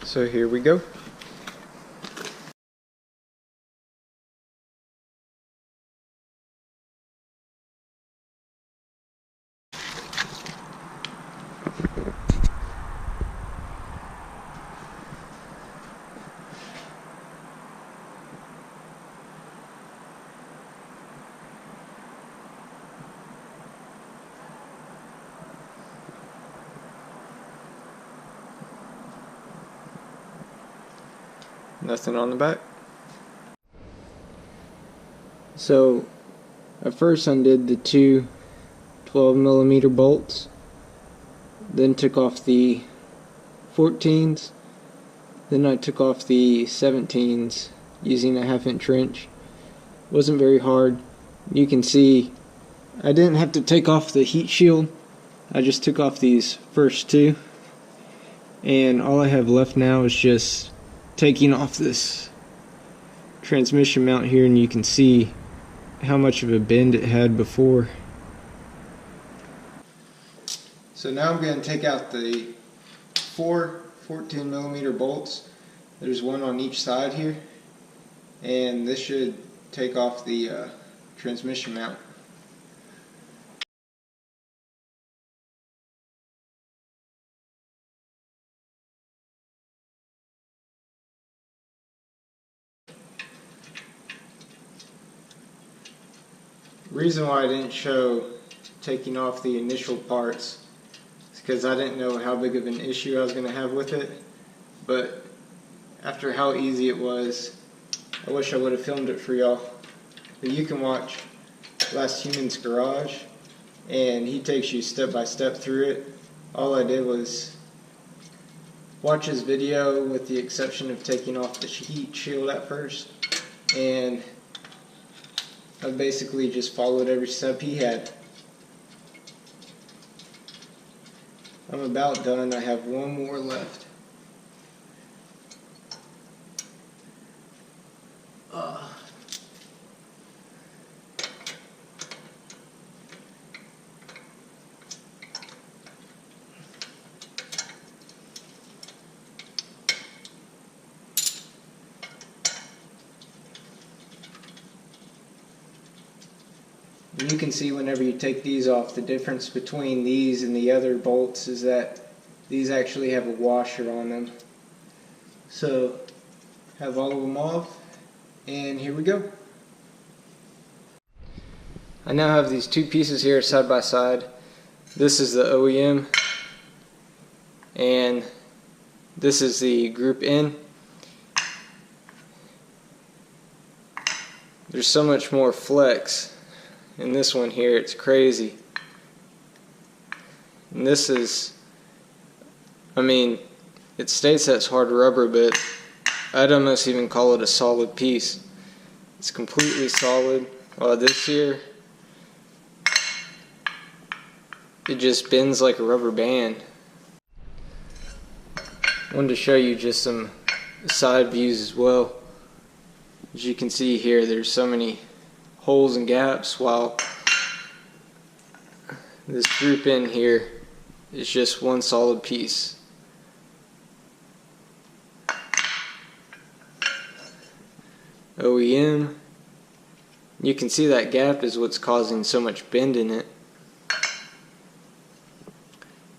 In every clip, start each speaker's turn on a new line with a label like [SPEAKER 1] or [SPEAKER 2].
[SPEAKER 1] So here we go. Nothing on the back. So I first undid the two 12mm bolts, then took off the 14s, then I took off the 17s using a 1/2-inch wrench. Wasn't very hard. You can see I didn't have to take off the heat shield. I just took off these first two, and all I have left now is just taking off this transmission mount here, and you can see how much of a bend it had before. So now I'm going to take out the 4 14mm bolts. There's one on each side here, and this should take off the transmission mount. The reason why I didn't show taking off the initial parts is because I didn't know how big of an issue I was going to have with it, but after how easy it was, I wish I would have filmed it for y'all. But you can watch Last Human's Garage, and he takes you step by step through it. All I did was watch his video with the exception of taking off the heat shield at first, and I basically just followed every step he had. I'm about done. I have one more left. You can see whenever you take these off, the difference between these and the other bolts is that these actually have a washer on them. So, have all of them off, and here we go. I now have these two pieces here side by side. This is the OEM, and this is the GroupN. There's so much more flex in this one here, it's crazy. And this is, I mean, it states that's hard rubber, but I'd almost even call it a solid piece. It's completely solid. This here, it just bends like a rubber band. I wanted to show you just some side views as well. As you can see here, there's so many holes and gaps, while this GroupN here is just one solid piece. OEM, you can see that gap is what's causing so much bend in it.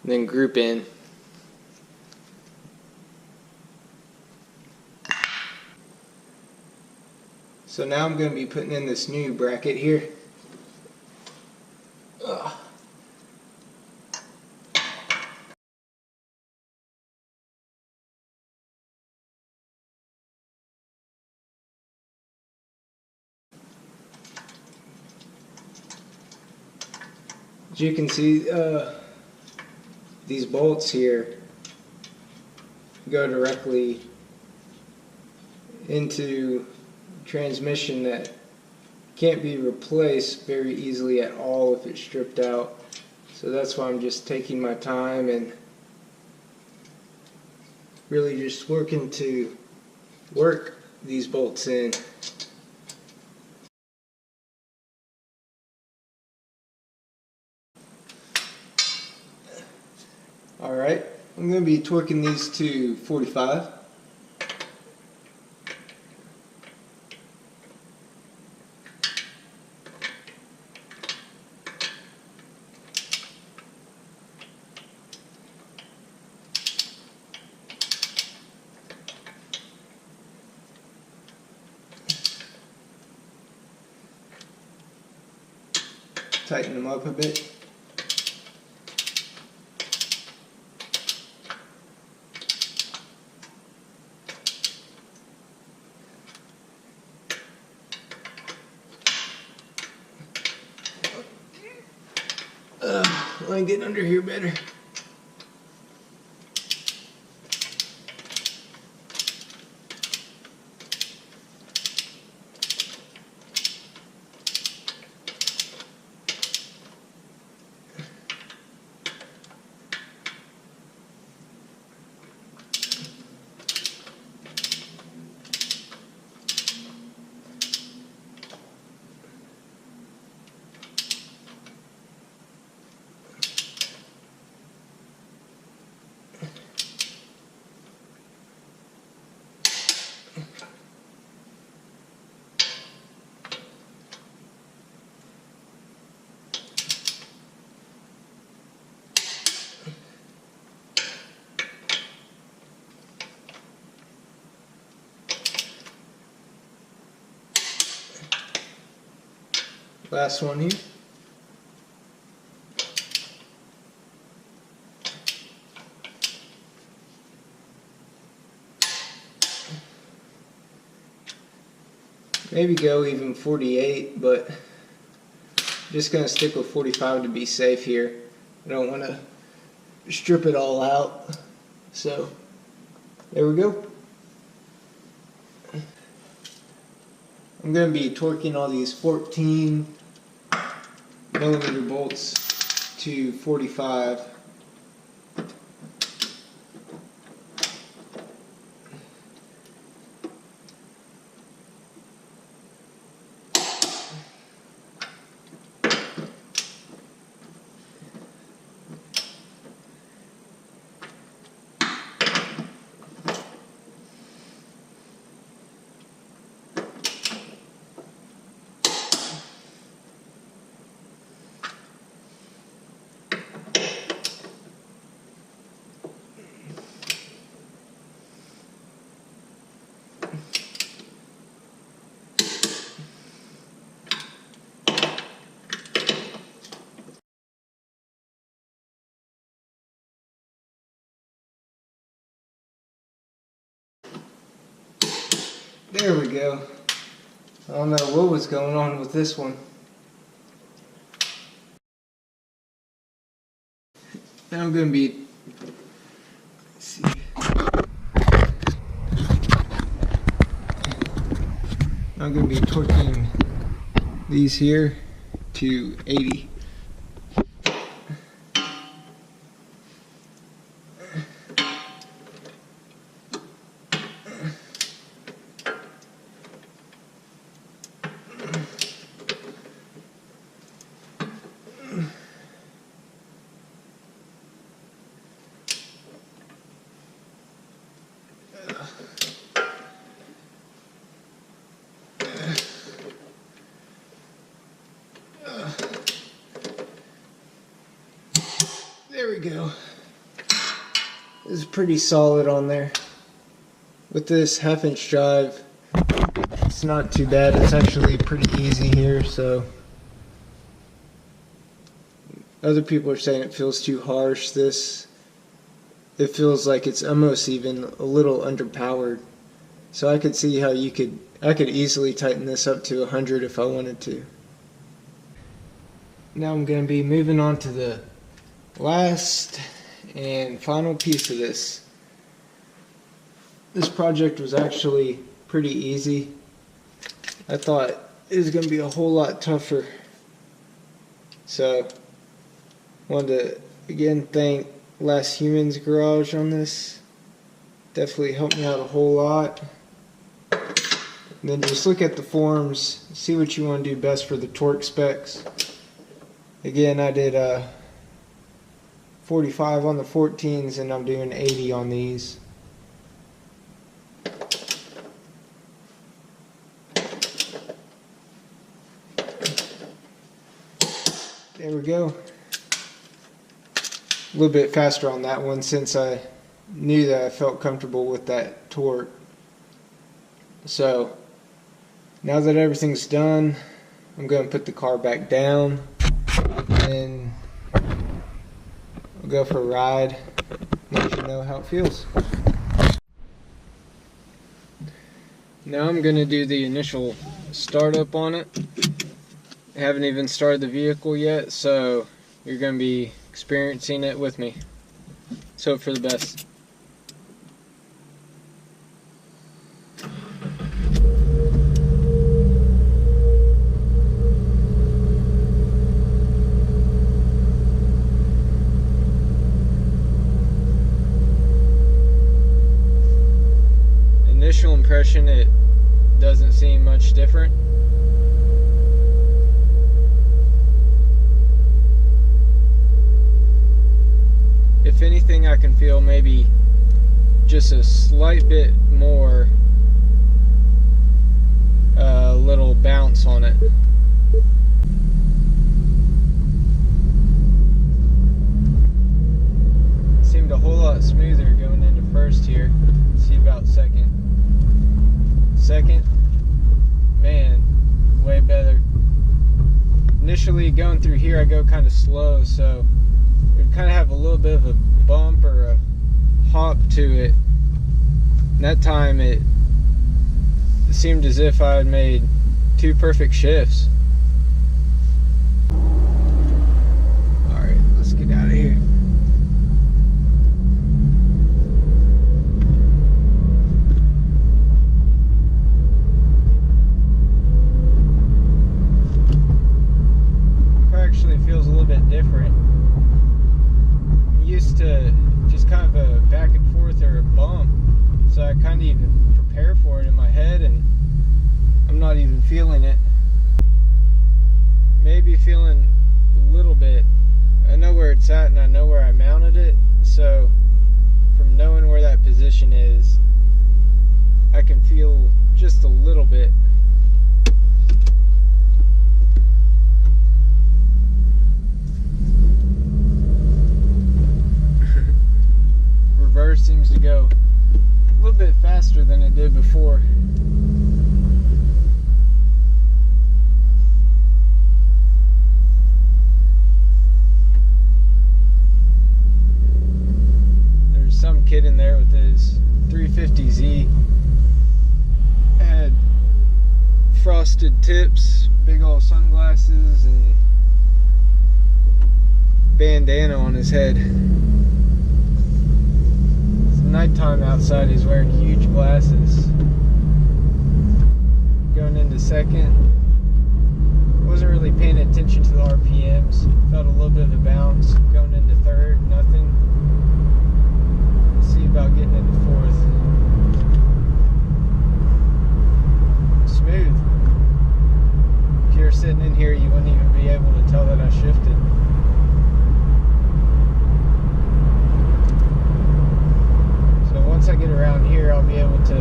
[SPEAKER 1] And then GroupN. So now I'm going to be putting in this new bracket here. As you can see, these bolts here go directly into transmission that can't be replaced very easily at all if it's stripped out. So that's why I'm just taking my time and really just working to work these bolts in. Alright, I'm going going to be torquing these to 45. Tighten them up a bit. Let me get under here better. Last one here. Maybe go even 48, but I'm just going to stick with 45 to be safe here. I don't want to strip it all out. So, there we go. I'm going to be torquing all these 14 millimeter bolts to 45. There we go. I don't know what was going on with this one. Now I'm going to be, let's see. I'm going to be torquing these here to 80. There we go. This is pretty solid on there. With this 1/2 inch drive, it's not too bad. It's actually pretty easy here, so other people are saying it feels too harsh. It feels like it's almost even a little underpowered. So I could see how I could easily tighten this up to 100 if I wanted to. Now I'm going to be moving on to the last and final piece of this. This project was actually pretty easy. I thought it was going to be a whole lot tougher. So, wanted to again thank Last Human's Garage on this. Definitely helped me out a whole lot. And then just look at the forums, see what you want to do best for the torque specs. Again, I did 45 on the 14s, and I'm doing 80 on these. There we go. A little bit faster on that one since I knew that I felt comfortable with that torque. So now that everything's done, I'm going to put the car back down and I'll go for a ride, let you know how it feels. Now I'm going to do the initial startup on it. I haven't even started the vehicle yet, so you're going to be experiencing it with me. Let's hope for the best. Initial impression, it doesn't seem much different. If anything, I can feel maybe just a slight bit more little bounce on it. It seemed a whole lot smoother going into first here. Let's see about second. Second, man, way better. Initially going through here I go kind of slow, so it would kind of have a little bit of a bump or a hop to it. And that time it seemed as if I had made 2 perfect shifts. Alright, let's get out of here. Actually feels a little bit different. I'm used to just kind of a back and forth or a bump, so I kind of even prepare for it in my head and I'm not even feeling it. Maybe feeling a little bit. I know where it's at and I know where I mounted it, so from knowing where that position is, I can feel just a little bit. Reverse seems to go a little bit faster than it did before. There's some kid in there with his 350Z. Had frosted tips, big old sunglasses, and bandana on his head. Nighttime outside, he's wearing huge glasses. Going into second, wasn't really paying attention to the RPMs, felt a little bit of a bounce. Going into third, nothing. Let's see about getting into fourth. Smooth. If you were sitting in here, you wouldn't even be able to tell that I shifted. Once I get around here, I'll be able to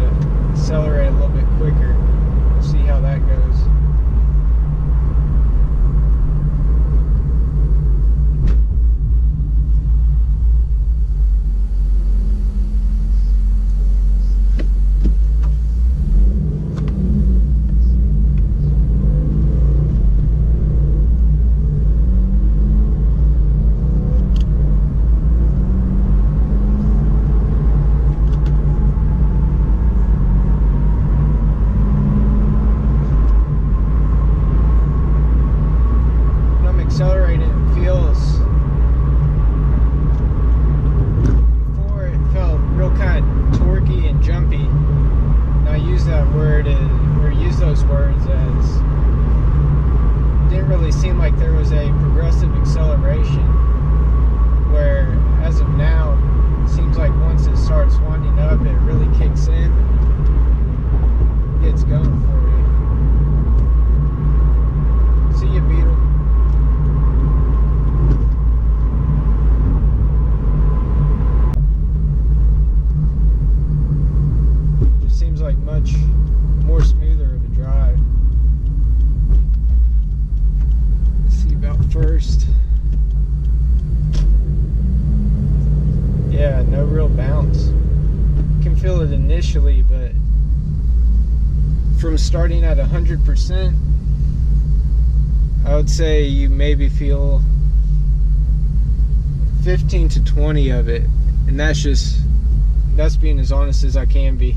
[SPEAKER 1] accelerate a little bit quicker. We'll see how that goes. feel it initially, but from starting at 100%, I would say you maybe feel 15 to 20 of it, and that's being as honest as I can be.